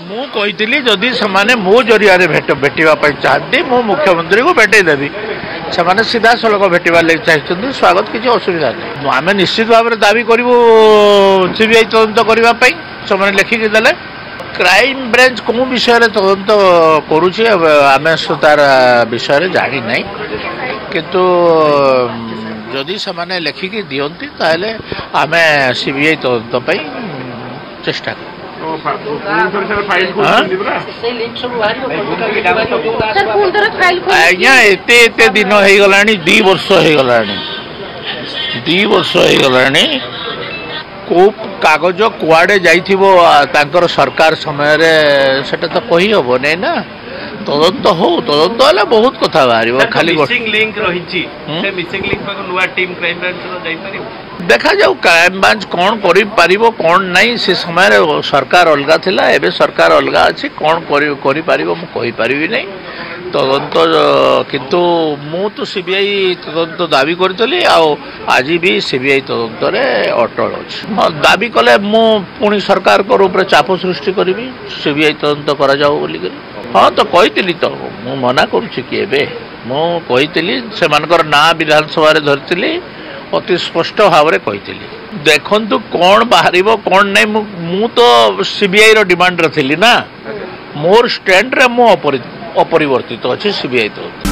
ମୁଁ କହିଥିଲି ଯଦି ସେମାନେ ମୋ ଜରିଆରେ ଭେଟିବା ପାଇଁ ଚାହାନ୍ତି ମୁଁ ମୁଖ୍ୟମନ୍ତ୍ରୀଙ୍କୁ ଭେଟେଇଦେବି। ସେମାନେ ସିଧାସଳଖ ଭେଟିବା ଲାଗି ଚାହିଁଛନ୍ତି, ସ୍ୱାଗତ, କିଛି ଅସୁବିଧା ନାହିଁ। ଆମେ ନିଶ୍ଚିତ ଭାବରେ ଦାବି କରିବୁ ସିବିଆଇ ତଦନ୍ତ କରିବା ପାଇଁ। ସେମାନେ ଲେଖିକି ଦେଲେ କ୍ରାଇମ ବ୍ରାଞ୍ଚ କେଉଁ ବିଷୟରେ ତଦନ୍ତ କରୁଛି ଆମେ ତାର ବିଷୟରେ ଜାଣିନାହିଁ, କିନ୍ତୁ ଯଦି ସେମାନେ ଲେଖିକି ଦିଅନ୍ତି ତାହେଲେ ଆମେ ସିବିଆଇ ତଦନ୍ତ ପାଇଁ ଚେଷ୍ଟା କରୁ। ଆଜ୍ଞା ଏତେ ଦିନ ହେଇଗଲାଣି, 2 ବର୍ଷ ହେଇଗଲାଣି, 2 ବର୍ଷ ହେଇଗଲାଣି। କୋଉ କାଗଜ କୁଆଡ଼େ ଯାଇଥିବ ତାଙ୍କର ସରକାର ସମୟରେ ସେଟା ତ କହିହେବ ନାଇଁ ନା। ତଦନ୍ତ ହଉ, ତଦନ୍ତ ହେଲେ ବହୁତ କଥା ବାହାରିବ। ଖାଲି ଦେଖାଯାଉ କ୍ରାଇମବ୍ରାଞ୍ଚ କ'ଣ କରିପାରିବ କ'ଣ ନାହିଁ। ସେ ସମୟରେ ସରକାର ଅଲଗା ଥିଲା, ଏବେ ସରକାର ଅଲଗା ଅଛି। କ'ଣ କରିପାରିବ ମୁଁ କହିପାରିବି ନାହିଁ। ତଦନ୍ତ କିନ୍ତୁ ମୁଁ ତ ସିବିଆଇ ତଦନ୍ତ ଦାବି କରିଥିଲି, ଆଉ ଆଜି ବି ସିବିଆଇ ତଦନ୍ତରେ ଅଟଳ ଅଛି। ଦାବି କଲେ ମୁଁ ପୁଣି ସରକାରଙ୍କ ଉପରେ ଚାପ ସୃଷ୍ଟି କରିବି, ସିବିଆଇ ତଦନ୍ତ କରାଯାଉ ବୋଲିକରି। ହଁ ତ କହିଥିଲି ତ, ମୁଁ ମନା କରୁଛି କି ଏବେ? ମୁଁ କହିଥିଲି, ସେମାନଙ୍କର ନାଁ ବିଧାନସଭାରେ ଧରିଥିଲି, ଅତି ସ୍ପଷ୍ଟ ଭାବରେ କହିଥିଲି। ଦେଖନ୍ତୁ କ'ଣ ବାହାରିବ କ'ଣ ନାହିଁ। ମୁଁ ତ ସିବିଆଇର ଡିମାଣ୍ଡରେ ଥିଲି ନା, ମୋର ଷ୍ଟାଣ୍ଡରେ ମୁଁ ଅପରିବର୍ତ୍ତିତ ଅଛି ସିବିଆଇ ତଦନ୍ତ।